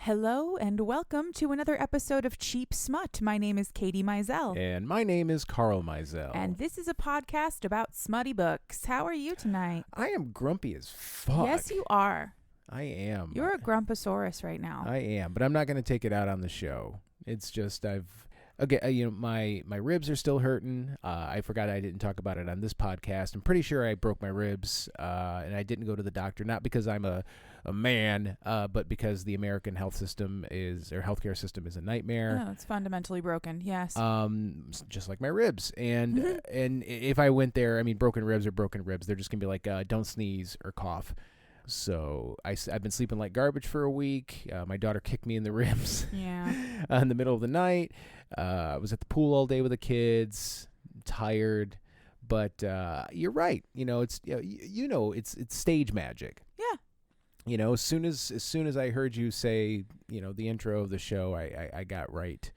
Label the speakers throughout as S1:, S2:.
S1: Hello and welcome to another episode of Cheap Smut. My name is Katie Mizell.
S2: And my name is Carl Mizell.
S1: And this is a podcast about smutty books. How are you tonight?
S2: I am grumpy as fuck.
S1: Yes, you are.
S2: I am.
S1: You're a grumposaurus right now.
S2: I am, but I'm not going to take it out on the show. It's just my ribs are still hurting. I forgot I didn't talk about it on this podcast. I'm pretty sure I broke my ribs, and I didn't go to the doctor, not because I'm a man, but because the American healthcare system is a nightmare.
S1: Oh, it's fundamentally broken. Yes.
S2: Just like my ribs. And and if I went there, I mean, broken ribs are broken ribs. They're just gonna be like, don't sneeze or cough. So I've been sleeping like garbage for a week. My daughter kicked me in the ribs.
S1: Yeah.
S2: In the middle of the night. I was at the pool all day with the kids. Tired. But you're right. It's it's stage magic.
S1: Yeah.
S2: As soon as I heard you say, the intro of the show, I got right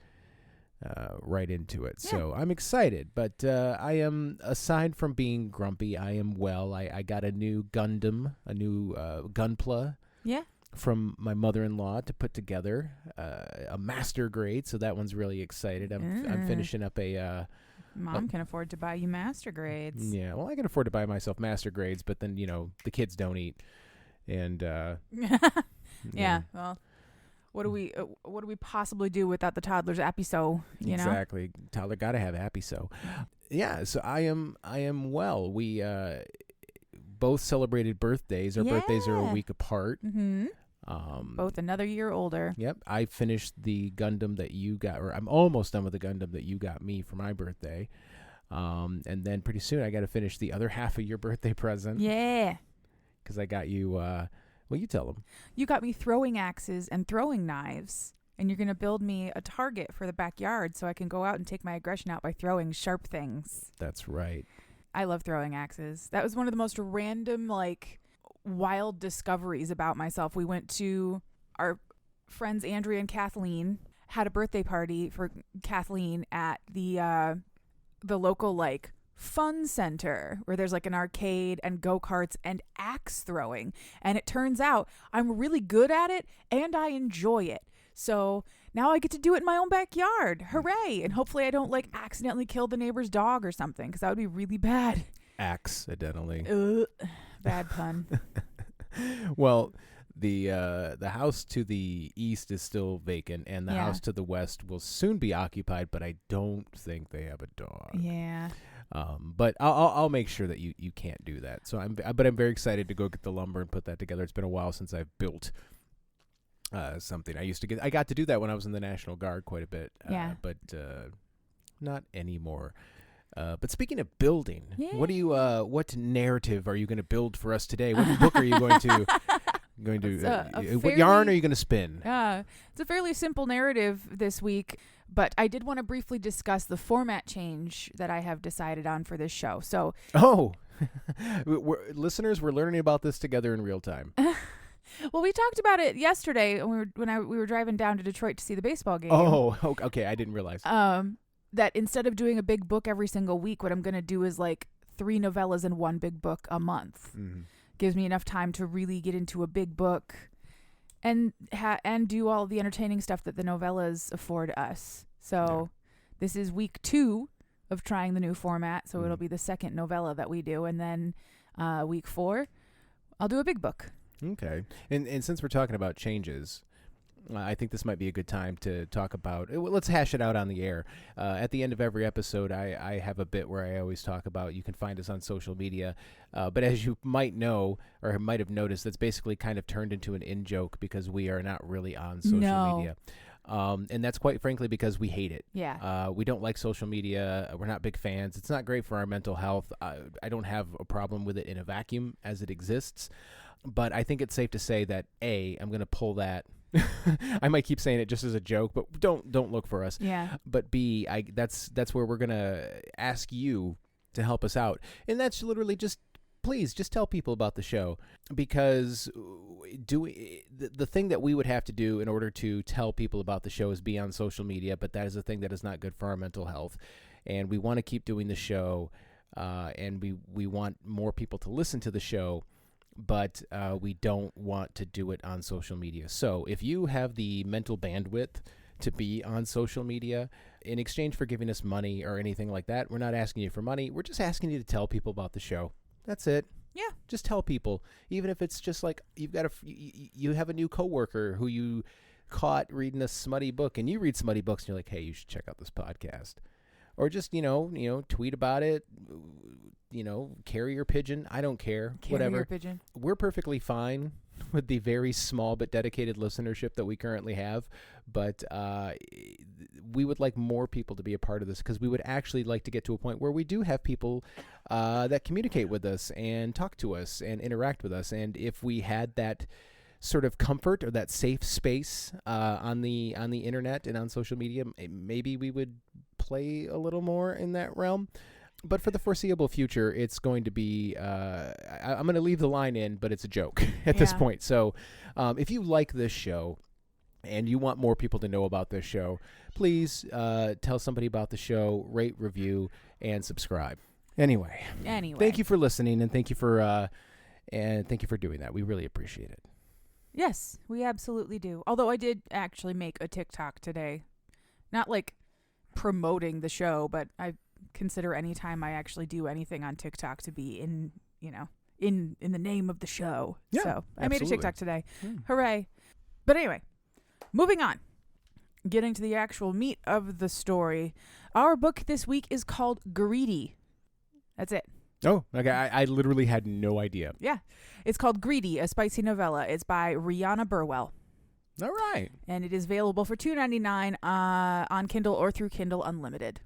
S2: into it. Yeah. So I'm excited, but I am, aside from being grumpy, I am well. I got a new Gundam, a new Gunpla.
S1: Yeah.
S2: From my mother-in-law to put together a master grade. So that one's really excited. I'm finishing up a...
S1: Mom can afford to buy you master grades.
S2: Yeah, well, I can afford to buy myself master grades, but then, the kids don't eat. And
S1: yeah, well, what do we possibly do without the toddler's Appiso,
S2: Exactly. Toddler got to have Appiso. Yeah, so I am well. We both celebrated birthdays. Our birthdays are a week apart.
S1: Mm-hmm. Both another year older.
S2: Yep. I finished the Gundam that you got, or I'm almost done with the Gundam that you got me for my birthday. And then pretty soon I got to finish the other half of your birthday present.
S1: Yeah.
S2: Because I got you, you tell them.
S1: You got me throwing axes and throwing knives, and you're going to build me a target for the backyard so I can go out and take my aggression out by throwing sharp things.
S2: That's right.
S1: I love throwing axes. That was one of the most random, wild discoveries about myself. We went to our friends Andrea and Kathleen, had a birthday party for Kathleen at the local, fun center where there's an arcade and go-karts and axe throwing, and it turns out I'm really good at it and I enjoy it, so now I get to do it in my own backyard. Hooray. And hopefully I don't accidentally kill the neighbor's dog or something, because that would be really bad.
S2: Accidentally.
S1: Bad pun.
S2: Well, the house to the east is still vacant, and the house to the west will soon be occupied, but I don't think they have a dog.
S1: Yeah.
S2: But I'll make sure that you can't do that. So I'm very excited to go get the lumber and put that together. It's been a while since I've built something. I got to do that when I was in the National Guard quite a bit.
S1: Yeah.
S2: But not anymore. But speaking of building, what narrative are you going to build for us today? What book are you going to what yarn are you going to spin?
S1: It's a fairly simple narrative this week, but I did want to briefly discuss the format change that I have decided on for this show. So,
S2: listeners, we're learning about this together in real time.
S1: Well, we talked about it yesterday when we were driving down to Detroit to see the baseball game.
S2: Oh, okay, I didn't realize.
S1: That instead of doing a big book every single week, what I'm going to do is 3 novellas and 1 big book a month. Mm-hmm. Gives me enough time to really get into a big book and do all the entertaining stuff that the novellas afford us. So This is week 2 of trying the new format. So it'll be the second novella that we do. And then week 4, I'll do a big book.
S2: Okay. And since we're talking about changes, I think this might be a good time to talk about, let's hash it out on the air. At the end of every episode, I have a bit where I always talk about, you can find us on social media. But as you might know, or might have noticed, that's basically kind of turned into an in-joke because we are not really on social media. And that's quite frankly because we hate it.
S1: Yeah.
S2: We don't like social media. We're not big fans. It's not great for our mental health. I don't have a problem with it in a vacuum as it exists. But I think it's safe to say that, A, I'm going to pull that. I might keep saying it just as a joke, but don't look for us.
S1: Yeah.
S2: But B, that's where we're gonna ask you to help us out, and that's literally please tell people about the show, because the thing that we would have to do in order to tell people about the show is be on social media, but that is a thing that is not good for our mental health, and we want to keep doing the show, and we want more people to listen to the show. but we don't want to do it on social media. So if you have the mental bandwidth to be on social media, in exchange for giving us money or anything like that, we're not asking you for money. We're just asking you to tell people about the show. That's it.
S1: Yeah.
S2: Just tell people, even if it's just like you have a new coworker who you caught reading a smutty book, and you read smutty books and you're like, hey, you should check out this podcast. Or just, tweet about it, carrier pigeon. I don't care. Whatever.
S1: Carrier pigeon.
S2: We're perfectly fine with the very small but dedicated listenership that we currently have. But we would like more people to be a part of this, because we would actually like to get to a point where we do have people that communicate with us and talk to us and interact with us. And if we had that sort of comfort or that safe space on the internet and on social media, maybe we would play a little more in that realm. But for the foreseeable future, it's going to be, I'm going to leave the line in, but it's a joke at this point. So if you like this show and you want more people to know about this show, please tell somebody about the show, rate, review, and subscribe. Anyway, thank you for listening, and thank you for doing that. We really appreciate it.
S1: Yes, we absolutely do. Although I did actually make a TikTok today. Not like promoting the show, but I consider any time I actually do anything on TikTok to be in the name of the show.
S2: Yeah,
S1: so I made a TikTok today.
S2: Mm.
S1: Hooray. But anyway, moving on. Getting to the actual meat of the story. Our book this week is called Greedy. That's it.
S2: Oh, okay. I literally had no idea.
S1: Yeah. It's called Greedy, a spicy novella. It's by Rhianna Burwell.
S2: All right.
S1: And it is available for $2.99 on Kindle or through Kindle Unlimited,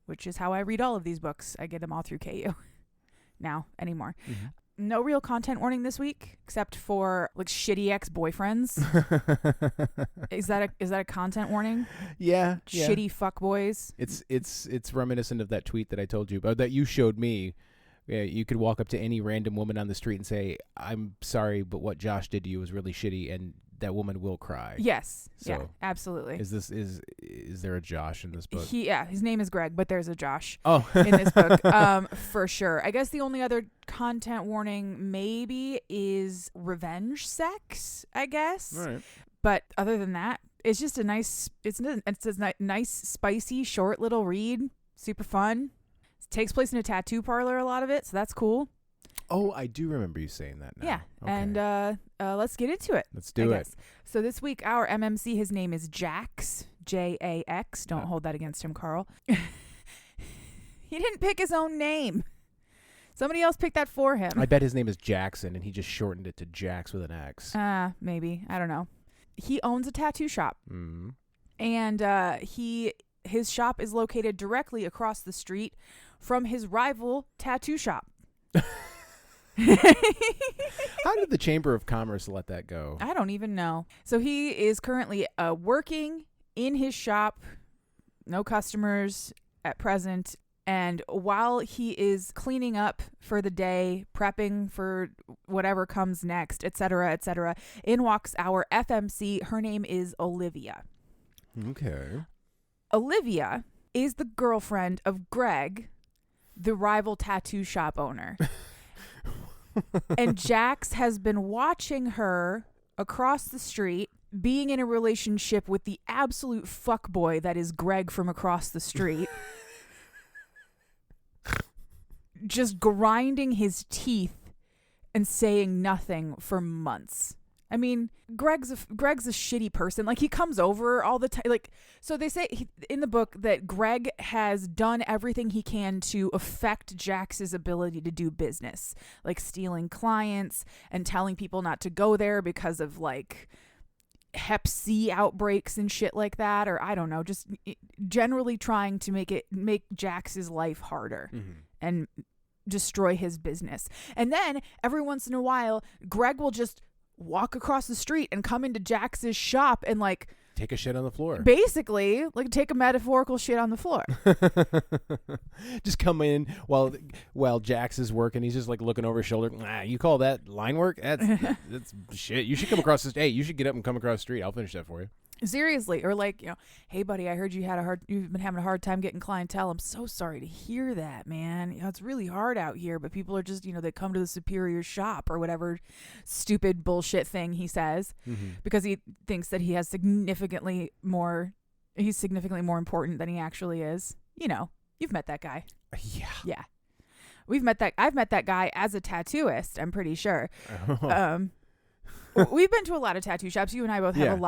S1: which is how I read all of these books. I get them all through KU now anymore. Mm-hmm. No real content warning this week, except for like shitty ex-boyfriends. Is that a content warning?
S2: Yeah.
S1: Shitty fuckboys.
S2: It's reminiscent of that tweet that I told you about, that you showed me. Yeah, you could walk up to any random woman on the street and say, "I'm sorry, but what Josh did to you was really shitty," and that woman will cry.
S1: Yes.
S2: So
S1: yeah, absolutely.
S2: Is there a Josh in this book?
S1: His name is Greg, but there's a Josh
S2: in
S1: this book, for sure. I guess the only other content warning maybe is revenge sex, I guess.
S2: All right.
S1: But other than that, it's just a nice spicy short little read, super fun. It takes place in a tattoo parlor, a lot of it, so that's cool.
S2: Oh, I do remember you saying that now.
S1: Yeah.
S2: Okay.
S1: And let's get into it.
S2: Let's do it.
S1: So this week, our MMC, his name is Jax, Jax. Don't hold that against him, Carl. He didn't pick his own name. Somebody else picked that for him.
S2: I bet his name is Jackson, and he just shortened it to Jax with an X.
S1: Maybe. I don't know. He owns a tattoo shop.
S2: Mm-hmm.
S1: And his shop is located directly across the street from his rival tattoo shop.
S2: How did the Chamber of Commerce let that go?
S1: I don't even know. So he is currently working in his shop, no customers at present, and while he is cleaning up for the day, prepping for whatever comes next, etc., in walks our FMC. Her name is Olivia.
S2: Okay.
S1: Olivia is the girlfriend of Greg, the rival tattoo shop owner. And Jax has been watching her across the street, being in a relationship with the absolute fuckboy that is Greg from across the street. Just grinding his teeth and saying nothing for months. I mean, Greg's a shitty person. Like, he comes over all the time. Like, so they say in the book that Greg has done everything he can to affect Jax's ability to do business, like stealing clients and telling people not to go there because of like Hep C outbreaks and shit like that, or I don't know, just generally trying to make Jax's life harder. Mm-hmm. And destroy his business. And then every once in a while, Greg will just walk across the street and come into Jax's shop and like
S2: take a shit on the floor.
S1: Basically, like take a metaphorical shit on the floor.
S2: Just come in while Jax is working. He's just like looking over his shoulder. You call that line work? That's shit. You should come across this. Hey, you should get up and come across the street. I'll finish that for you.
S1: Seriously. Or like, hey buddy, I heard you've been having a hard time getting clientele. I'm so sorry to hear that, man. It's really hard out here, but people are just, they come to the superior shop or whatever stupid bullshit thing he says because he thinks that he's significantly more important than he actually is. You've met that guy.
S2: Yeah.
S1: Yeah. I've met that guy as a tattooist, I'm pretty sure. We've been to a lot of tattoo shops. You and I both have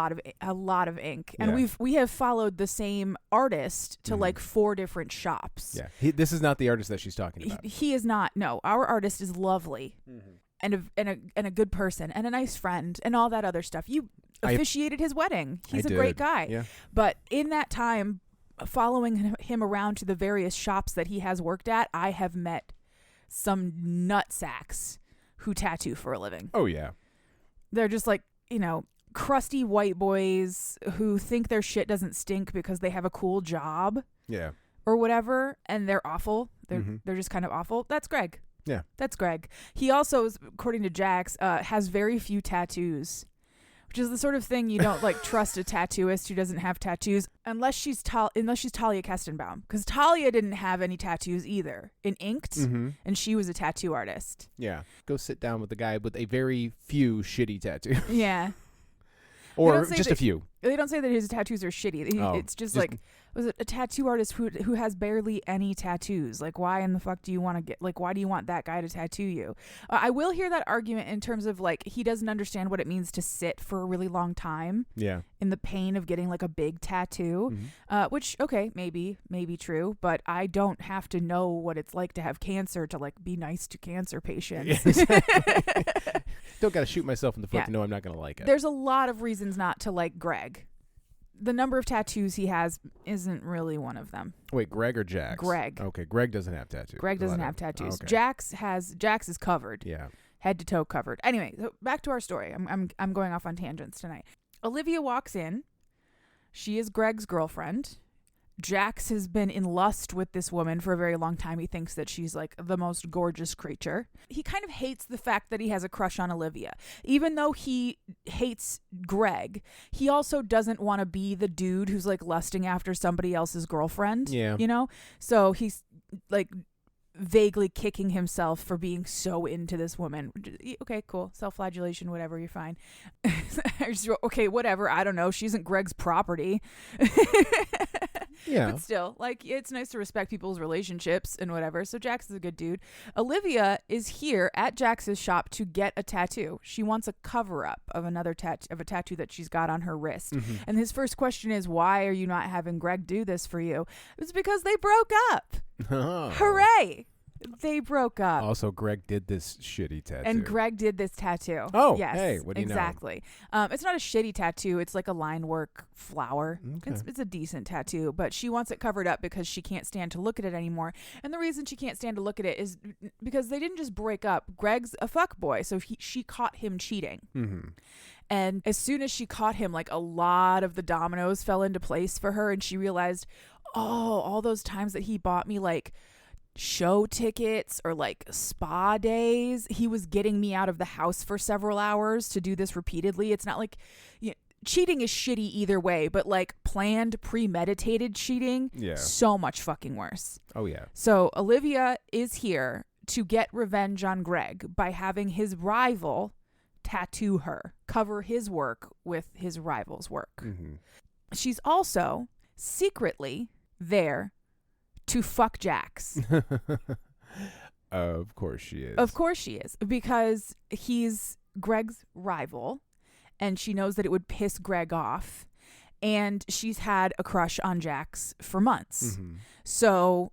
S1: a lot of ink, and we have followed the same artist to like 4 different shops.
S2: Yeah, this is not the artist that she's talking about.
S1: He is not. No, our artist is lovely and a good person and a nice friend and all that other stuff. You officiated his wedding. He's a great guy.
S2: Yeah.
S1: But in that time, following him around to the various shops that he has worked at, I have met some nutsacks who tattoo for a living.
S2: Oh yeah.
S1: They're just like, crusty white boys who think their shit doesn't stink because they have a cool job.
S2: Yeah.
S1: Or whatever, and they're awful. They're just kind of awful. That's Greg.
S2: Yeah.
S1: That's Greg. He also, according to Jax, has very few tattoos, which is the sort of thing you don't like trust a tattooist who doesn't have tattoos unless she's Talia Kestenbaum, because Talia didn't have any tattoos either in Inked, and she was a tattoo artist.
S2: Yeah, go sit down with the guy with a very few shitty tattoos.
S1: Yeah,
S2: or just a few.
S1: They don't say that his tattoos are shitty. It's just like, was it a tattoo artist who has barely any tattoos? Like, why in the fuck do you want to get, like, why do you want that guy to tattoo you? I will hear that argument in terms of like, he doesn't understand what it means to sit for a really long time.
S2: Yeah.
S1: In the pain of getting like a big tattoo, which, okay, maybe true, but I don't have to know what it's like to have cancer to like be nice to cancer patients.
S2: Yeah, exactly. Don't got to shoot myself in the foot to know I'm not going to like it.
S1: There's a lot of reasons not to like Greg. The number of tattoos he has isn't really one of them.
S2: Wait, Greg or Jax?
S1: Greg.
S2: Okay, Greg doesn't have tattoos.
S1: Greg doesn't have tattoos.
S2: Okay.
S1: Jax is covered.
S2: Yeah.
S1: Head to toe covered. Anyway, so back to our story. I'm going off on tangents tonight. Olivia walks in. She is Greg's girlfriend. Jax has been in lust with this woman for a very long time. He thinks that she's like the most gorgeous creature. He kind of hates the fact that he has a crush on Olivia. Even though he hates Greg, he also doesn't want to be the dude who's like lusting after somebody else's girlfriend.
S2: Yeah.
S1: So he's like vaguely kicking himself for being so into this woman. Okay, cool. Self-flagellation, whatever, you're fine. Okay, whatever. I don't know. She isn't Greg's property.
S2: Yeah.
S1: But still, like, it's nice to respect people's relationships and whatever. So Jax is a good dude. Olivia is here at Jax's shop to get a tattoo. She wants a cover-up of a tattoo that she's got on her wrist. And his first question is, why are you not having Greg do this for you? It's because they broke up.
S2: Oh.
S1: Hooray! They broke up.
S2: Also, Greg did this shitty tattoo.
S1: And Greg did this tattoo.
S2: Oh,
S1: yes,
S2: hey, what do you know?
S1: exactly. It's not a shitty tattoo. It's like a line work flower.
S2: Okay.
S1: It's a decent tattoo, but she wants it covered up because she can't stand to look at it anymore. And the reason she can't stand to look at it is because they didn't just break up. Greg's a fuckboy, so she caught him cheating. And as soon as she caught him, like, a lot of the dominoes fell into place for her, and she realized, all those times that he bought me, like, show tickets or like spa days, he was getting me out of the house for several hours to do this repeatedly. It's not like, cheating is shitty either way, but like planned, premeditated cheating, so much fucking worse.
S2: Oh yeah.
S1: So Olivia is here to get revenge on Greg by having his rival tattoo her, cover his work with his rival's work. She's also secretly there to fuck Jax.
S2: Of course she is.
S1: Of course she is, because he's Greg's rival, and she knows that it would piss Greg off, and she's had a crush on Jax for months. So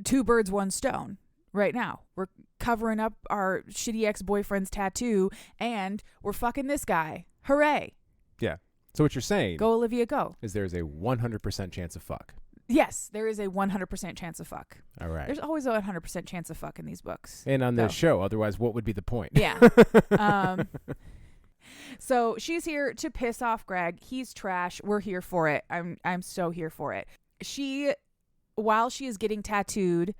S1: 2 birds, 1 stone. Right now, we're covering up our shitty ex-boyfriend's tattoo, and we're fucking this guy. Hooray.
S2: Yeah. So what you're saying,
S1: go Olivia, go,
S2: is there's a 100% chance of fuck.
S1: Yes, there is a 100% chance of fuck.
S2: All right.
S1: There's always a 100% chance of fuck in these books.
S2: And on this show, otherwise what would be the point?
S1: Yeah. So she's here to piss off Greg. He's trash. We're here for it. I'm so here for it. She, while she is getting tattooed,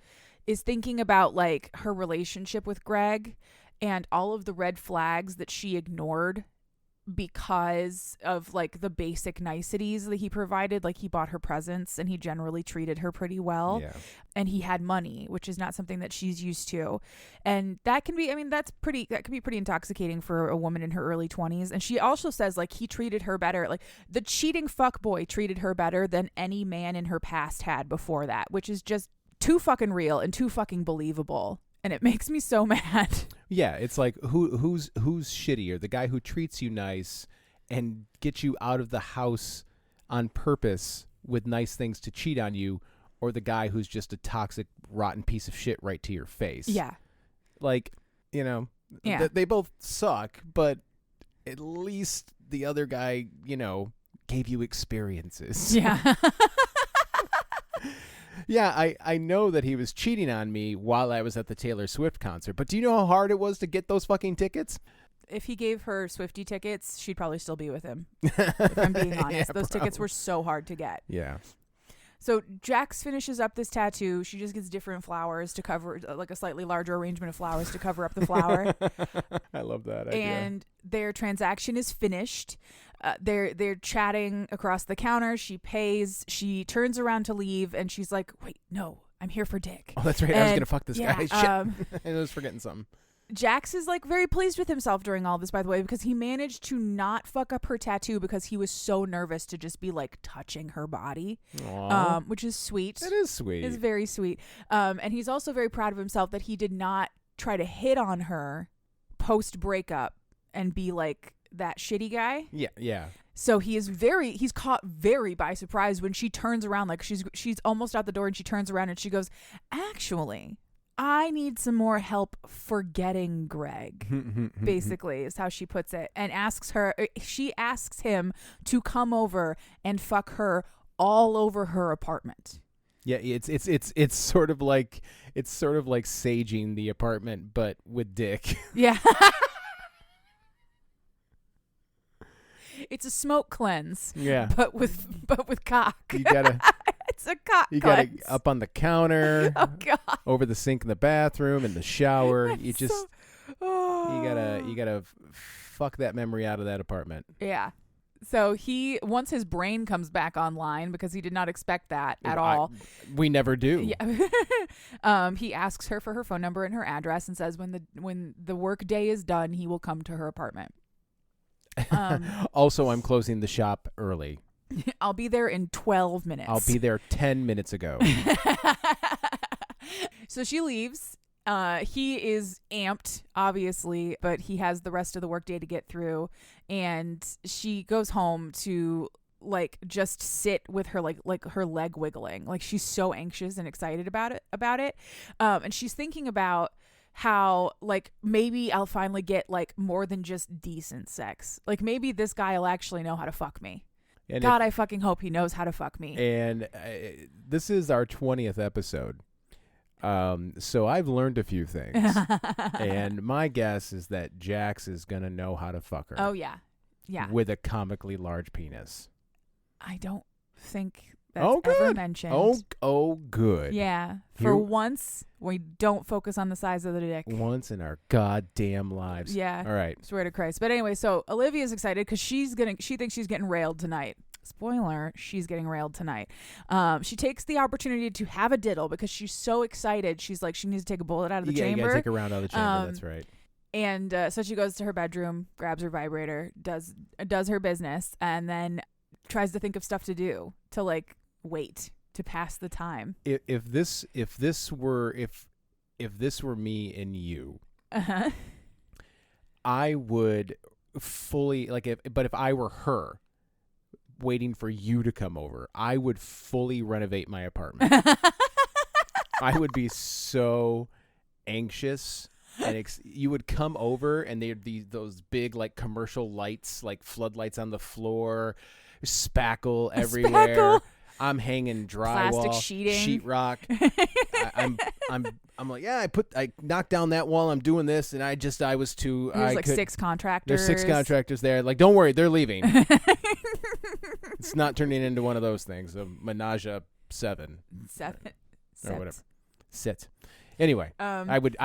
S1: is thinking about like her relationship with Greg and all of the red flags that she ignored because of like the basic niceties that he provided. Like he bought her presents and he generally treated her pretty well.
S2: Yeah.
S1: And he had money, which is not something that she's used to. And that can be, I mean, that can be pretty intoxicating for a woman in her early 20s. And she also says like he treated her better. Like the cheating fuckboy treated her better than any man in her past had before that, which is just too fucking real and too fucking believable. And it makes me so mad.
S2: Yeah, it's like who's shittier, the guy who treats you nice and gets you out of the house on purpose with nice things to cheat on you, or the guy who's just a toxic, rotten piece of shit right to your face.
S1: Yeah.
S2: Like, you know, they both suck, but at least the other guy, you know, gave you experiences.
S1: Yeah.
S2: Yeah, I know that he was cheating on me while I was at the Taylor Swift concert, but do you know how hard it was to get those fucking tickets?
S1: If he gave her Swiftie tickets, she'd probably still be with him. If I'm being honest.
S2: Yeah,
S1: those tickets were so hard to get.
S2: Yeah.
S1: So Jax finishes up this tattoo. She just gets different flowers to cover, like a slightly larger arrangement of flowers to cover up the flower.
S2: I love that idea.
S1: And their transaction is finished. They're chatting across the counter. She pays. She turns around to leave, and she's like, "Wait, no, I'm here for Dick."
S2: Oh, that's right. I was gonna fuck this guy. Shit. I was forgetting something.
S1: Jax is like very pleased with himself during all this, by the way, because he managed to not fuck up her tattoo because he was so nervous to just be like touching her body, which is sweet.
S2: It is sweet.
S1: It's very sweet. And he's also very proud of himself that he did not try to hit on her post breakup and be like that shitty guy.
S2: Yeah.
S1: So he's caught very by surprise when she turns around, like she's almost out the door and she turns around and she goes, "Actually, I need some more help forgetting Greg," basically is how she puts it, and she asks him to come over and fuck her all over her apartment.
S2: Yeah, it's sort of like saging the apartment, but with Dick.
S1: Yeah. It's a smoke cleanse.
S2: Yeah.
S1: But with cock.
S2: You gotta
S1: It's a cock
S2: You
S1: cleanse.
S2: gotta up on the counter.
S1: Oh God.
S2: Over the sink in the bathroom, in the shower.
S1: That's
S2: You just
S1: Oh.
S2: you gotta fuck that memory out of that apartment.
S1: Yeah. So once his brain comes back online, because he did not expect that at all.
S2: We never do.
S1: Yeah. He asks her for her phone number and her address and says when the work day is done, he will come to her apartment.
S2: Also, I'm closing the shop early.
S1: I'll be there in 12 minutes.
S2: I'll be there 10 minutes ago.
S1: So she leaves. He is amped, obviously, but he has the rest of the workday to get through. And she goes home to like just sit with her like her leg wiggling. Like she's so anxious and excited about it. And she's thinking about how like maybe I'll finally get like more than just decent sex. Like maybe this guy will actually know how to fuck me. And God, I fucking hope he knows how to fuck me.
S2: And this is our 20th episode. So I've learned a few things. And my guess is that Jax is going to know how to fuck her.
S1: Oh, yeah. Yeah.
S2: With a comically large penis.
S1: I don't think that's ever mentioned.
S2: Oh, good.
S1: Yeah. For once, we don't focus on the size of the dick.
S2: Once in our goddamn lives.
S1: Yeah.
S2: All right.
S1: Swear to Christ. But anyway, so Olivia's excited because she thinks she's getting railed tonight. Spoiler, she's getting railed tonight. She takes the opportunity to have a diddle because she's so excited. She's like, she needs to take a bullet out of the chamber.
S2: You gotta take a round out of the chamber. That's right.
S1: And so she goes to her bedroom, grabs her vibrator, does her business, and then tries to think of stuff to do to like wait to pass the time.
S2: If this were me and you, I would fully but if I were her waiting for you to come over, I would fully renovate my apartment. I would be so anxious. And you would come over and there'd be those big like commercial lights, like floodlights on the floor, spackle everywhere.
S1: Spackle.
S2: I'm hanging drywall,
S1: plastic sheeting,
S2: sheetrock. I'm like, yeah, I knocked down that wall. I'm doing this, and I was too.
S1: There's like 6 contractors.
S2: There's 6 contractors there. Like, don't worry, they're leaving. It's not turning into one of those things. A menage a 7.
S1: 7.
S2: Or whatever. Sit. Anyway, I would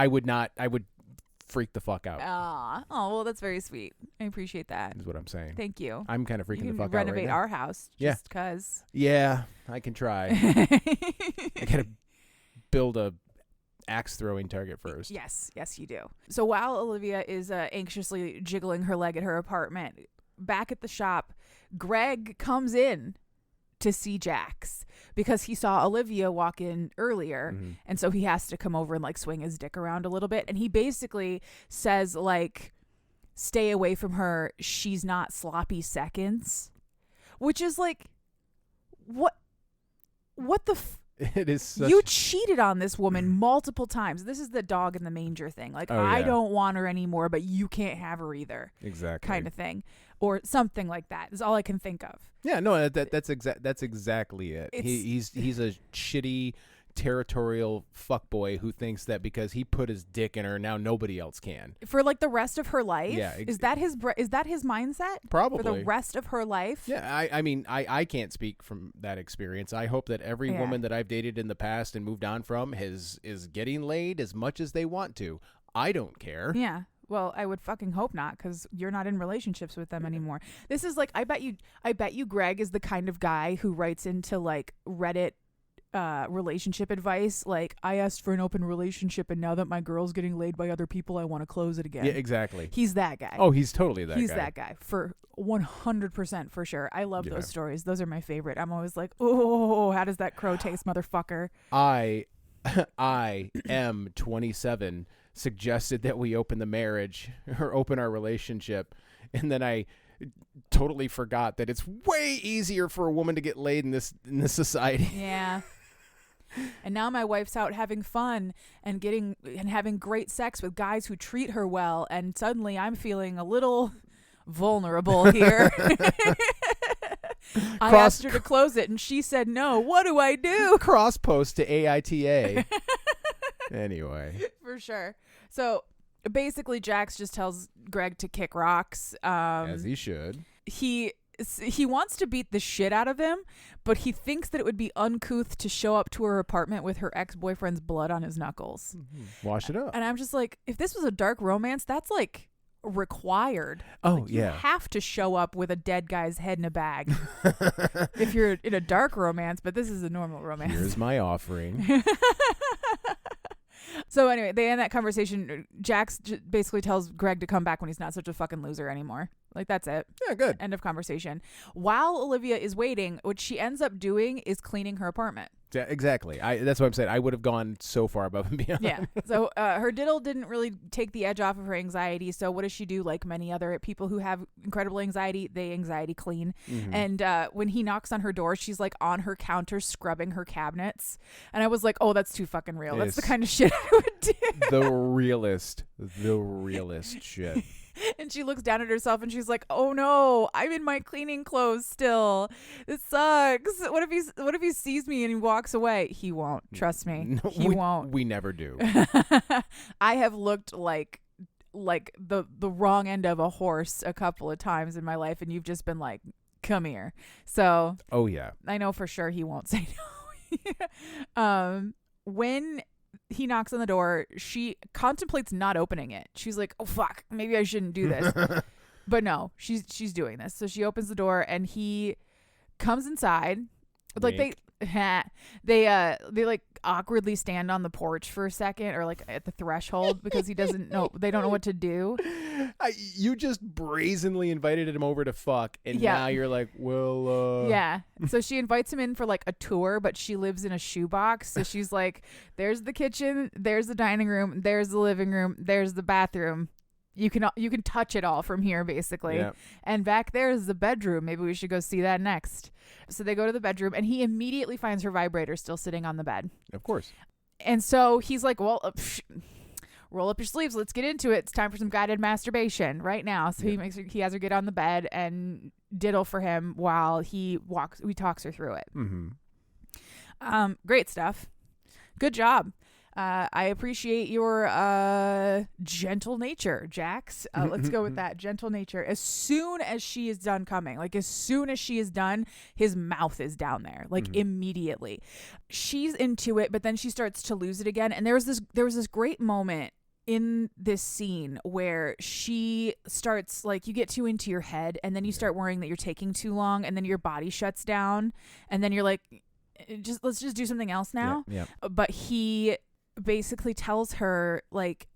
S2: freak the fuck out.
S1: Oh, well, that's very sweet. I appreciate that.
S2: Is what I'm saying.
S1: Thank you.
S2: I'm kind of freaking
S1: You
S2: the
S1: can
S2: fuck out right
S1: renovate
S2: now.
S1: our house
S2: Yeah.
S1: just because.
S2: Yeah, I can try. I gotta build a axe throwing target first.
S1: Yes, you do. So while Olivia is anxiously jiggling her leg at her apartment, back at the shop, Greg comes in to see Jax because he saw Olivia walk in earlier, and so he has to come over and like swing his dick around a little bit, and he basically says like, stay away from her, she's not sloppy seconds, which is like, what the
S2: It is such...
S1: You cheated on this woman multiple times. This is the dog in the manger thing. Like, I don't want her anymore, but you can't have her either.
S2: Exactly.
S1: Kind of thing. Or something like that is all I can think of.
S2: Yeah, no, that's exactly it. He's a shitty, territorial fuckboy who thinks that because he put his dick in her, now nobody else can.
S1: For like the rest of her life?
S2: Yeah.
S1: Is that his mindset?
S2: Probably.
S1: For the rest of her life?
S2: Yeah, I mean, I can't speak from that experience. I hope that every woman that I've dated in the past and moved on from is getting laid as much as they want to. I don't care.
S1: Yeah. Well, I would fucking hope not, because you're not in relationships with them anymore. This is like, I bet you Greg is the kind of guy who writes into like Reddit relationship advice, like, I asked for an open relationship and now that my girl's getting laid by other people, I want to close it again.
S2: Yeah, exactly.
S1: He's that guy.
S2: Oh, he's totally that guy.
S1: He's that guy for 100% for sure. I love those stories. Those are my favorite. I'm always like, oh, how does that crow taste, motherfucker?
S2: I am 27 suggested that we open the marriage or open our relationship, and then I totally forgot that it's way easier for a woman to get laid in this society.
S1: Yeah. And now my wife's out having fun and having great sex with guys who treat her well, and suddenly I'm feeling a little vulnerable here. I asked her to close it and she said no. What do I do?
S2: Cross post to AITA. Anyway.
S1: For sure. So basically Jax just tells Greg to kick rocks.
S2: As he should.
S1: He wants to beat the shit out of him, but he thinks that it would be uncouth to show up to her apartment with her ex-boyfriend's blood on his knuckles.
S2: Wash it up.
S1: And I'm just like, if this was a dark romance, that's like required.
S2: Oh,
S1: like, you have to show up with a dead guy's head in a bag if you're in a dark romance, but this is a normal romance.
S2: Here's my offering.
S1: So anyway, they end that conversation. Jax basically tells Greg to come back when he's not such a fucking loser anymore. Like, that's it.
S2: Yeah, good.
S1: End of conversation. While Olivia is waiting, what she ends up doing is cleaning her apartment.
S2: Yeah, exactly. That's what I'm saying. I would have gone so far above and beyond.
S1: Yeah. So her diddle didn't really take the edge off of her anxiety. So what does she do? Like many other people who have incredible anxiety, they anxiety clean. Mm-hmm. And when he knocks on her door, she's like on her counter scrubbing her cabinets. And I was like, oh, that's too fucking real. That's the kind of shit I would do.
S2: The realest shit.
S1: And she looks down at herself and she's like, oh no, I'm in my cleaning clothes still. This sucks. What if he sees me and he walks away? He won't. Trust me. No, he won't.
S2: We never do.
S1: I have looked like the wrong end of a horse a couple of times in my life, and you've just been like, come here. So
S2: oh yeah. I
S1: know for sure he won't say no. When he knocks on the door, she contemplates not opening it. She's like, oh fuck, maybe I shouldn't do this. But no, she's doing this. So she opens the door and he comes inside. Like they like awkwardly stand on the porch for a second, or like at the threshold, because they don't know what to do.
S2: You just brazenly invited him over to fuck, and now you're like, well,
S1: yeah. So she invites him in for like a tour, but she lives in a shoebox. So she's like, there's the kitchen, there's the dining room, there's the living room, there's the bathroom. You can touch it all from here, basically. Yeah. And back there is the bedroom. Maybe we should go see that next. So they go to the bedroom, and he immediately finds her vibrator still sitting on the bed.
S2: Of course.
S1: And so he's like, well, roll up your sleeves. Let's get into it. It's time for some guided masturbation right now. So he has her get on the bed and diddle for him while he talks her through it. Mm-hmm. Great stuff. Good job. I appreciate your gentle nature, Jax. Let's go with that. Gentle nature. As soon as she is done coming, like as soon as she is done, his mouth is down there, like immediately. She's into it, but then she starts to lose it again. And there was this great moment in this scene where she starts, like, you get too into your head, and then you start worrying that you're taking too long, and then your body shuts down, and then you're like, let's just do something else now.
S2: Yeah.
S1: But he basically tells her, like,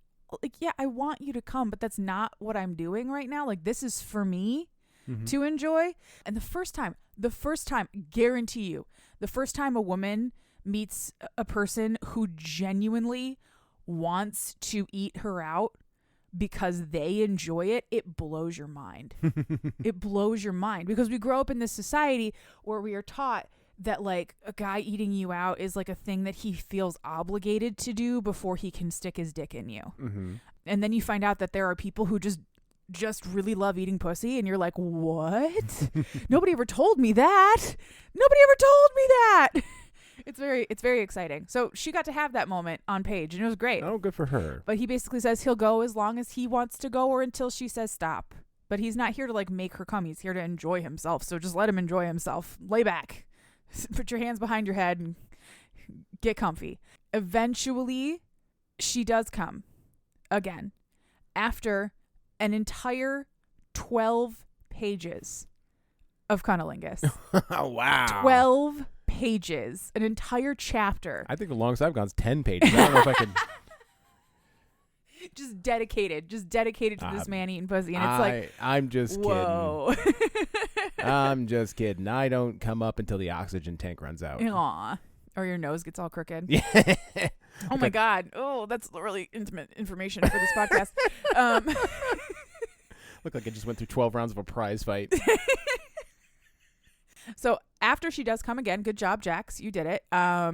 S1: yeah, I want you to come, but that's not what I'm doing right now. Like, this is for me to enjoy. And the first time, guarantee you, the first time a woman meets a person who genuinely wants to eat her out because they enjoy it, it blows your mind. It blows your mind, because we grow up in this society where we are taught that, like, a guy eating you out is like a thing that he feels obligated to do before he can stick his dick in you. And then you find out that there are people who just really love eating pussy, and you're like, what? Nobody ever told me that. It's very exciting. So she got to have that moment on Paige, and it was great.
S2: Oh, good for her.
S1: But he basically says he'll go as long as he wants to go, or until she says stop. But he's not here to, like, make her come. He's here to enjoy himself. So just let him enjoy himself. Lay back. Put your hands behind your head and get comfy. Eventually, she does come again after an entire 12 pages of cunnilingus.
S2: Oh, wow.
S1: 12 pages. An entire chapter.
S2: I think the longest I've gone is 10 pages. I don't know if I can...
S1: Just dedicated to this man eating pussy. And it's like,
S2: I'm just
S1: whoa.
S2: kidding. I'm just kidding. I don't come up until the oxygen tank runs out.
S1: Aw. Or your nose gets all crooked.
S2: Yeah.
S1: Oh my God. Oh, that's really intimate information for this podcast.
S2: Looked like I just went through 12 rounds of a prize fight.
S1: So after she does come again, good job, Jax. You did it.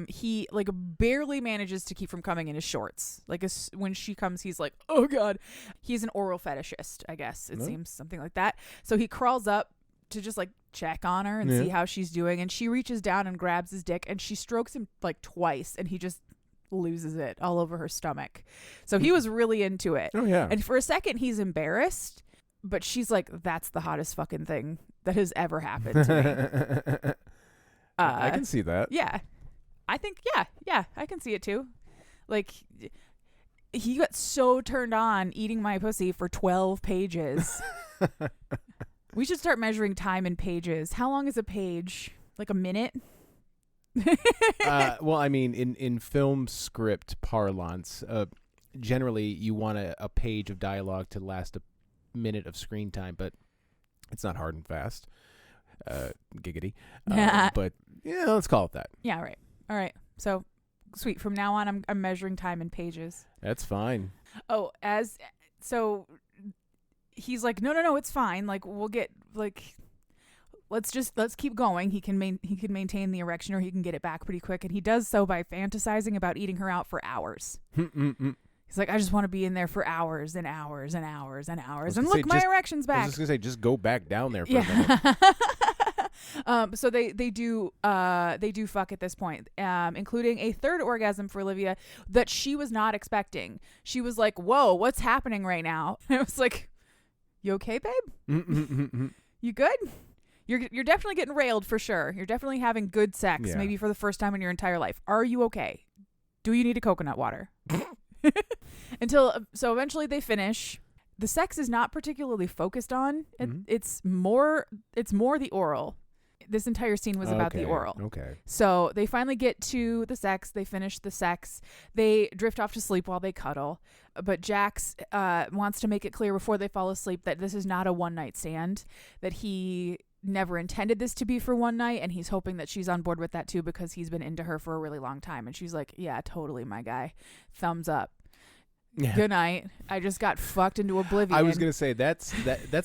S1: He, like, barely manages to keep from coming in his shorts. Like, when she comes, he's like, oh God. He's an oral fetishist, I guess. It seems something like that. So he crawls up to just, like, check on her and see how she's doing. And she reaches down and grabs his dick, and she strokes him, like, twice, and he just loses it all over her stomach. So he was really into it.
S2: Oh, yeah.
S1: And for a second, he's embarrassed, but she's like, that's the hottest fucking thing that has ever happened to me.
S2: I can see that.
S1: Yeah. I think, yeah, I can see it too. Like, he got so turned on eating my pussy for 12 pages. We should start measuring time in pages. How long is a page? Like a minute?
S2: Well, I mean, in film script parlance, generally you want a page of dialogue to last a minute of screen time, but it's not hard and fast. Giggity. But yeah, let's call it that.
S1: Yeah, right. All right. So sweet. From now on, I'm measuring time in pages.
S2: That's fine.
S1: Oh, so he's like, no, it's fine. Like, we'll get, like, let's keep going. He can maintain the erection, or he can get it back pretty quick, and he does so by fantasizing about eating her out for hours. He's like, I just want to be in there for hours and hours and hours and hours. And look, my erection's back.
S2: I was just gonna say, just go back down there for a minute.
S1: So they do fuck at this point, including a third orgasm for Olivia that she was not expecting. She was like, whoa, what's happening right now? And I was like, you okay, babe? You good? You're definitely getting railed for sure. You're definitely having good sex, maybe for the first time in your entire life. Are you okay? Do you need a coconut water? So eventually they finish. The sex is not particularly focused on. It's more the oral. This entire scene was about the oral.
S2: Okay.
S1: So they finally get to the sex. They finish the sex. They drift off to sleep while they cuddle. But Jax wants to make it clear before they fall asleep that this is not a one-night stand, that he never intended this to be for one night, and he's hoping that she's on board with that too, because he's been into her for a really long time. And she's like, yeah, totally, my guy. Thumbs up. Yeah. Good night. I just got fucked into oblivion.
S2: I was gonna say that's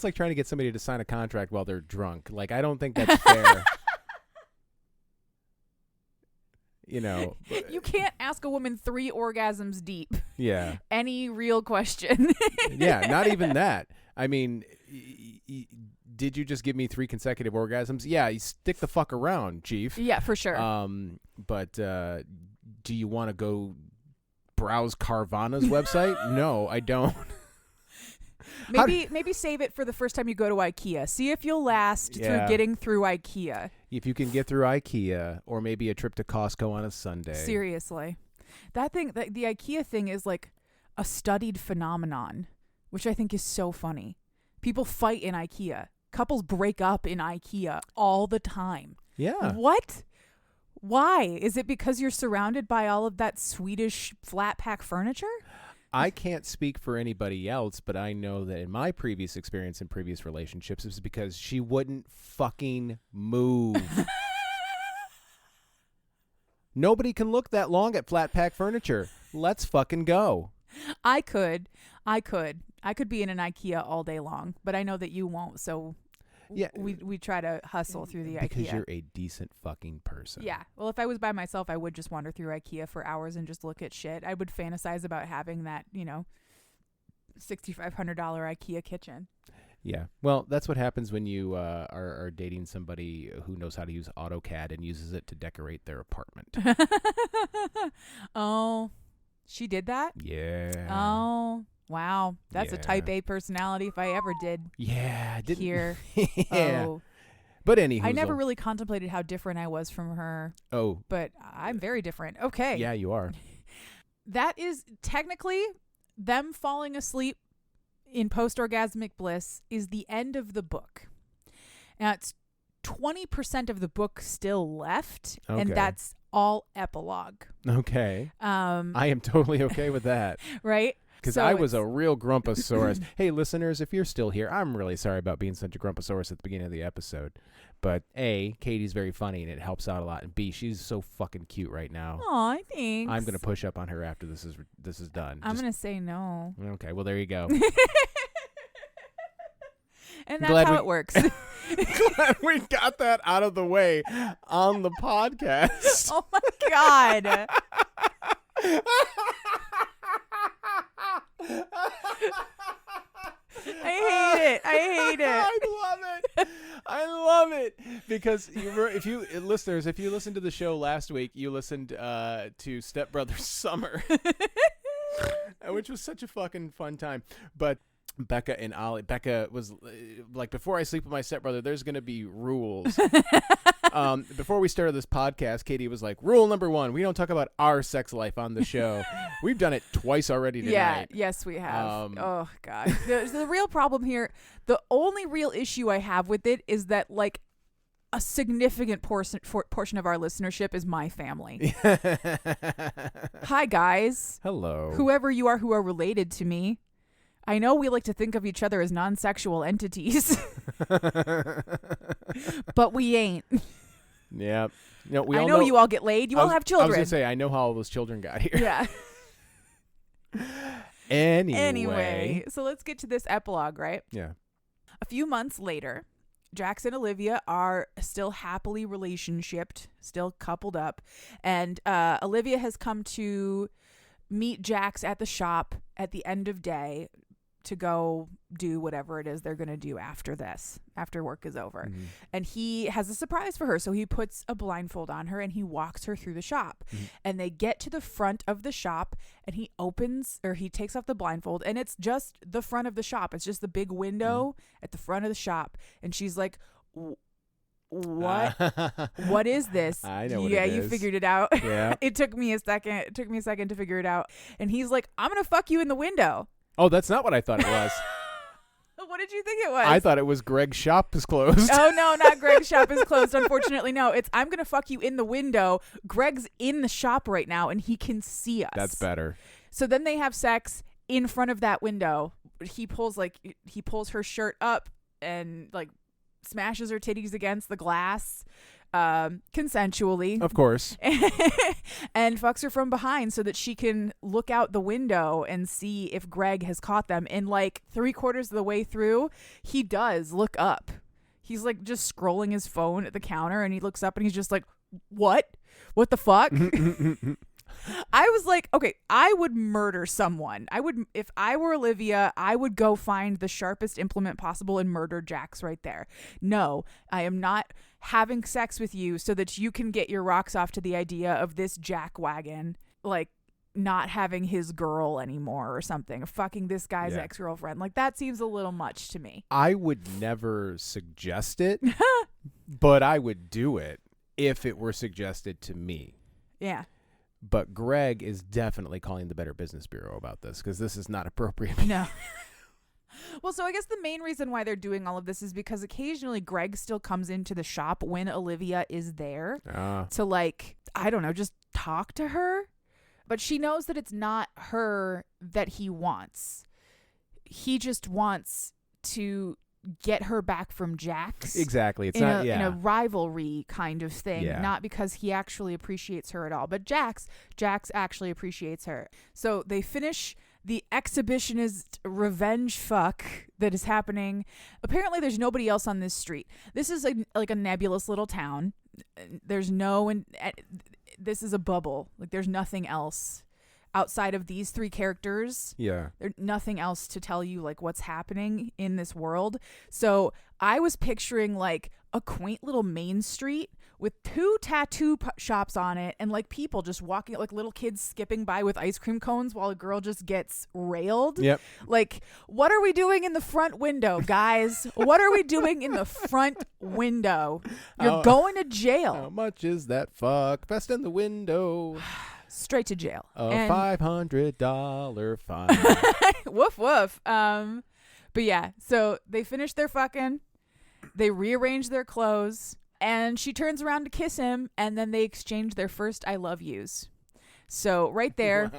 S2: like trying to get somebody to sign a contract while they're drunk. Like, I don't think that's fair. You know,
S1: you can't ask a woman 3 orgasms deep.
S2: Yeah.
S1: Any real question.
S2: Yeah, not even that. I mean, did you just give me 3 consecutive orgasms? Yeah, you stick the fuck around, Chief.
S1: Yeah, for sure.
S2: But do you want to go browse Carvana's website? No, I don't.
S1: Maybe save it for the first time you go to IKEA. See if you'll last through getting through IKEA.
S2: If you can get through IKEA, or maybe a trip to Costco on a Sunday.
S1: Seriously. That thing, the IKEA thing is like a studied phenomenon, which I think is so funny. People fight in IKEA. Couples break up in IKEA all the time.
S2: Yeah.
S1: What? Why? Is it because you're surrounded by all of that Swedish flat pack furniture?
S2: I can't speak for anybody else, but I know that in my previous experience in previous relationships, it was because she wouldn't fucking move. Nobody can look that long at flat pack furniture. Let's fucking go.
S1: I could be in an IKEA all day long, but I know that you won't, so
S2: yeah,
S1: we try to hustle through the IKEA.
S2: Because you're a decent fucking person.
S1: Yeah. Well, if I was by myself, I would just wander through IKEA for hours and just look at shit. I would fantasize about having that, $6,500 IKEA kitchen.
S2: Yeah. Well, that's what happens when you are dating somebody who knows how to use AutoCAD and uses it to decorate their apartment.
S1: Oh, she did that?
S2: Yeah.
S1: Oh, wow. That's a type A personality if I ever did.
S2: Yeah.
S1: Hear.
S2: Yeah.
S1: Oh.
S2: But anywho.
S1: I never really contemplated how different I was from her.
S2: Oh.
S1: But I'm very different. Okay.
S2: Yeah, you are.
S1: That is technically them falling asleep in post-orgasmic bliss is the end of the book. Now, it's 20% of the book still left, and that's all epilogue.
S2: Okay. I am totally okay with that.
S1: Right?
S2: Because I was a real grumposaurus. Hey, listeners, if you're still here, I'm really sorry about being such a grumposaurus at the beginning of the episode. But A, Katie's very funny, and it helps out a lot. And B, she's so fucking cute right now.
S1: Aw, thanks.
S2: I'm going to push up on her after this is done.
S1: I'm going to say no.
S2: Okay, well, there you go.
S1: And that's how it works.
S2: Glad we got that out of the way on the podcast.
S1: Oh, my God. I hate it.
S2: I love it because if you listeners, if you listened to the show last week, you listened to Step Brothers Summer, which was such a fucking fun time. But Becca and Ollie, Becca was like, before I sleep with my stepbrother, there's going to be rules. Before we started this podcast, Katie was like, rule number 1, we don't talk about our sex life on the show. We've done it twice already tonight.
S1: Yeah, yes, we have. Oh, God. The real problem here, the only real issue I have with it is that, like, a significant portion of our listenership is my family. Hi, guys.
S2: Hello.
S1: Whoever you are who are related to me. I know we like to think of each other as non-sexual entities, but we ain't.
S2: Yeah.
S1: I know you all get laid. You all have children.
S2: I was going to say, I know how all those children got here.
S1: Yeah.
S2: Anyway.
S1: So let's get to this epilogue, right?
S2: Yeah.
S1: A few months later, Jax and Olivia are still happily relationshiped, still coupled up. And Olivia has come to meet Jax at the shop at the end of day to go do whatever it is they're going to do after work is over. Mm-hmm. And he has a surprise for her. So he puts a blindfold on her and he walks her through the shop. Mm-hmm. And they get to the front of the shop and he takes off the blindfold and it's just the front of the shop. It's just the big window at the front of the shop. And she's like, what? What is this?
S2: I know what it is.
S1: Yeah, you figured it out.
S2: Yeah.
S1: It took me a second to figure it out. And he's like, I'm going to fuck you in the window.
S2: Oh, that's not what I thought it was.
S1: What did you think it was?
S2: I thought it was Greg's shop is closed.
S1: Oh, no, not Greg's shop is closed. Unfortunately, no. It's I'm going to fuck you in the window. Greg's in the shop right now, and he can see us.
S2: That's better.
S1: So then they have sex in front of that window. He pulls her shirt up and, like, smashes her titties against the glass. Consensually,
S2: of course,
S1: and fucks her from behind so that she can look out the window and see if Greg has caught them. And like 3/4 of the way through, he does look up. He's like just scrolling his phone at the counter and he looks up and he's just like, what the fuck? I was like, okay, I would murder someone. If I were Olivia, I would go find the sharpest implement possible and murder Jax right there. No, I am not having sex with you so that you can get your rocks off to the idea of this jackwagon, like not having his girl anymore or something, or fucking this guy's ex-girlfriend. Like that seems a little much to me.
S2: I would never suggest it, but I would do it if it were suggested to me.
S1: Yeah.
S2: But Greg is definitely calling the Better Business Bureau about this because this is not appropriate.
S1: No. Well, so I guess the main reason why they're doing all of this is because occasionally Greg still comes into the shop when Olivia is there to, like, I don't know, just talk to her. But she knows that it's not her that he wants. He just wants to get her back from Jax.
S2: Exactly. It's not
S1: in a rivalry kind of thing, not because he actually appreciates her at all. But Jax actually appreciates her. So they finish the exhibitionist revenge fuck that is happening. Apparently there's nobody else on this street. This is like a nebulous little town. There's this is a bubble. Like, there's nothing else outside of these three characters.
S2: Yeah.
S1: There's nothing else to tell you, like, what's happening in this world. So I was picturing, like, a quaint little main street with two tattoo shops on it and, like, people just walking, like little kids skipping by with ice cream cones while a girl just gets railed.
S2: Yep.
S1: Like, what are we doing in the front window, guys? What are we doing in the front window? You're going to jail.
S2: How much is that fuck fest in the window?
S1: Straight to jail.
S2: A $500 fine.
S1: Woof woof. But yeah, so they finish their fucking, they rearrange their clothes, and she turns around to kiss him, and then they exchange their first I love yous. So right there,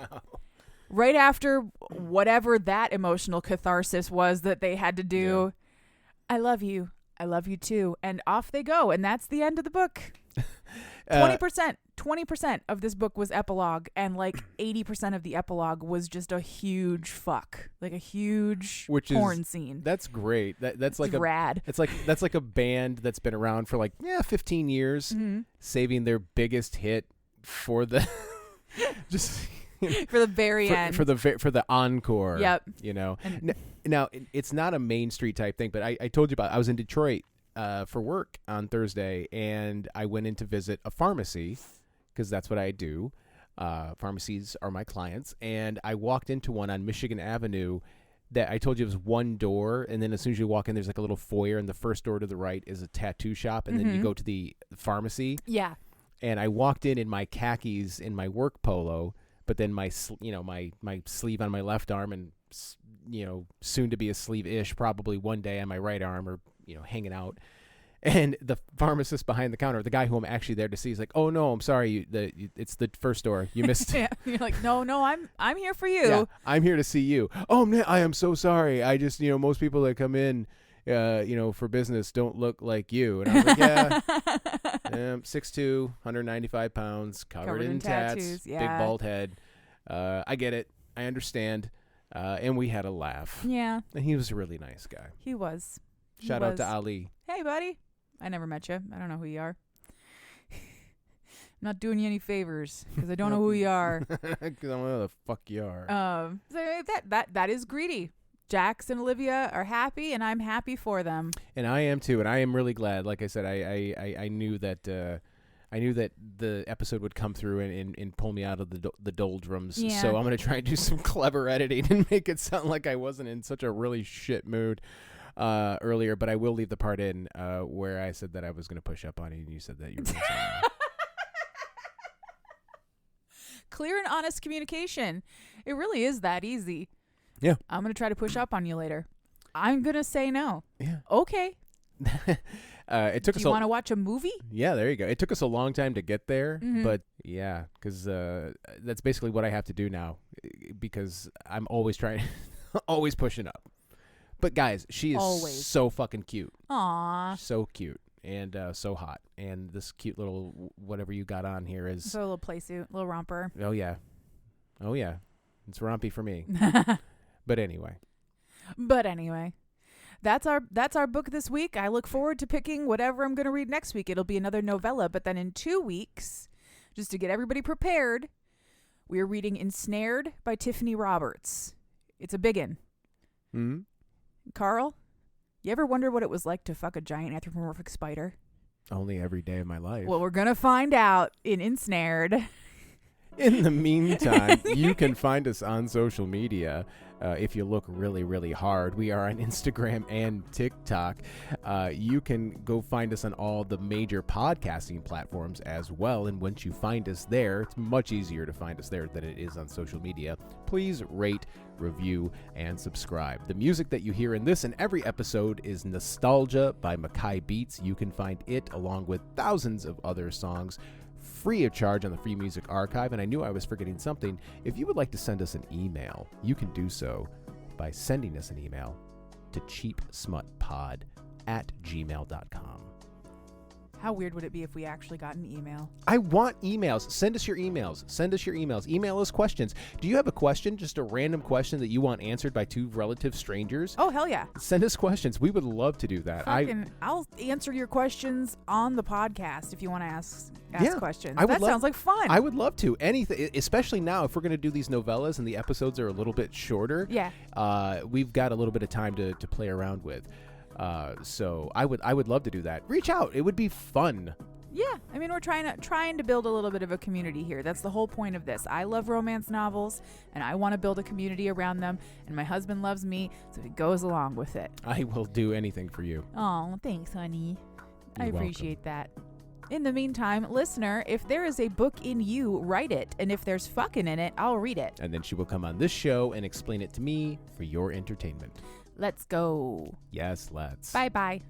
S1: right after whatever that emotional catharsis was that they had to do, I love you too, and off they go, and that's the end of the book. 20% of this book was epilogue, and like 80% of the epilogue was just a huge fuck, like a huge porn scene.
S2: That's great. That's like
S1: rad.
S2: That's like a band that's been around for like 15 years, saving their biggest hit for the just
S1: for the very end,
S2: for the encore.
S1: Yep.
S2: You know. Now it's not a Main Street type thing, but I told you about. I was in Detroit for work on Thursday, and I went in to visit a pharmacy because that's what I do. Pharmacies are my clients, and I walked into one on Michigan Avenue that I told you was one door, and then as soon as you walk in, there's like a little foyer, and the first door to the right is a tattoo shop, and then you go to the pharmacy.
S1: Yeah. And
S2: I walked in my khakis in my work polo, but then my sleeve on my left arm, and soon to be a sleeve-ish probably one day on my right arm, or hanging out. And the pharmacist behind the counter, the guy who I'm actually there to see, is like, "Oh no, I'm sorry, it's the first door. You missed."
S1: Yeah. You're like, "No, I'm here for you.
S2: Yeah, I'm here to see you." "Oh man, I am so sorry. I just most people that come in for business don't look like you." And I was like, "Yeah, 6'2", 195 pounds, covered in tats,
S1: yeah.
S2: big bald head. I get it. I understand." And we had a laugh.
S1: Yeah.
S2: And he was a really nice guy.
S1: He was.
S2: Shout out to Ali.
S1: Hey, buddy. I never met you. I don't know who you are. I'm not doing you any favors because I don't know who you are.
S2: Because I don't know who the fuck you are.
S1: So that is greedy. Jax and Olivia are happy, and I'm happy for them. And
S2: I am too, and I am really glad. Like I said, I knew that I knew that the episode would come through and pull me out of the doldrums.
S1: Yeah.
S2: So I'm going to try and do some clever editing and make it sound like I wasn't in such a really shit mood earlier. But I will leave the part in where I said that I was going to push up on you, and you said that you were going to say no.
S1: Clear and honest communication. It really is that easy.
S2: Yeah.
S1: I'm going to try to push up on you later. I'm going to say no.
S2: Yeah.
S1: Okay.
S2: It took
S1: Do
S2: us.
S1: you want to watch a movie?
S2: Yeah, there you go. It took us a long time to get there, but yeah, because that's basically what I have to do now, because I'm always trying, always pushing up. But guys, she is so fucking cute.
S1: Aww.
S2: So cute and so hot, and this cute little whatever you got on here is
S1: a little playsuit, little romper.
S2: Oh yeah, it's rompy for me. But anyway.
S1: That's our book this week. I look forward to picking whatever I'm going to read next week. It'll be another novella, but then in 2 weeks, just to get everybody prepared, we are reading Ensnared by Tiffany Roberts. It's a biggin.
S2: Mm-hmm.
S1: Carl, you ever wonder what it was like to fuck a giant anthropomorphic spider?
S2: Only every day of my life.
S1: Well, we're going to find out in Ensnared.
S2: In the meantime, you can find us on social media. If you look really, really hard, we are on Instagram and TikTok. You can go find us on all the major podcasting platforms as well. And once you find us there, it's much easier to find us there than it is on social media. Please rate, review, and subscribe. The music that you hear in this and every episode is Nostalgia by Mackay Beats. You can find it along with thousands of other songs free of charge on the Free Music Archive. And I knew I was forgetting something. If you would like to send us an email, you can do so by sending us an email to cheapsmutpod@gmail.com.
S1: How weird would it be if we actually got an email?
S2: I want emails. Send us your emails. Send us your emails. Email us questions. Do you have a question, just a random question that you want answered by two relative strangers?
S1: Oh, hell yeah.
S2: Send us questions. We would love to do that.
S1: I'll answer your questions on the podcast if you want to ask questions. Sounds like fun.
S2: I would love to. Anything, especially now if we're going to do these novellas and the episodes are a little bit shorter.
S1: Yeah.
S2: We've got a little bit of time to play around with. So I would love to do that. Reach out. It would be fun.
S1: Yeah, I mean, we're trying to build a little bit of a community here. That's the whole point of this. I love romance novels, and I want to build a community around them, and my husband loves me, so he goes along with it.
S2: I will do anything for you.
S1: Oh, thanks, honey.
S2: You're
S1: I appreciate that. In the meantime, listener, if there is a book in you, write it, and if there's fucking in it, I'll read it.
S2: And then she will come on this show and explain it to me for your entertainment.
S1: Let's go.
S2: Yes, let's.
S1: Bye-bye.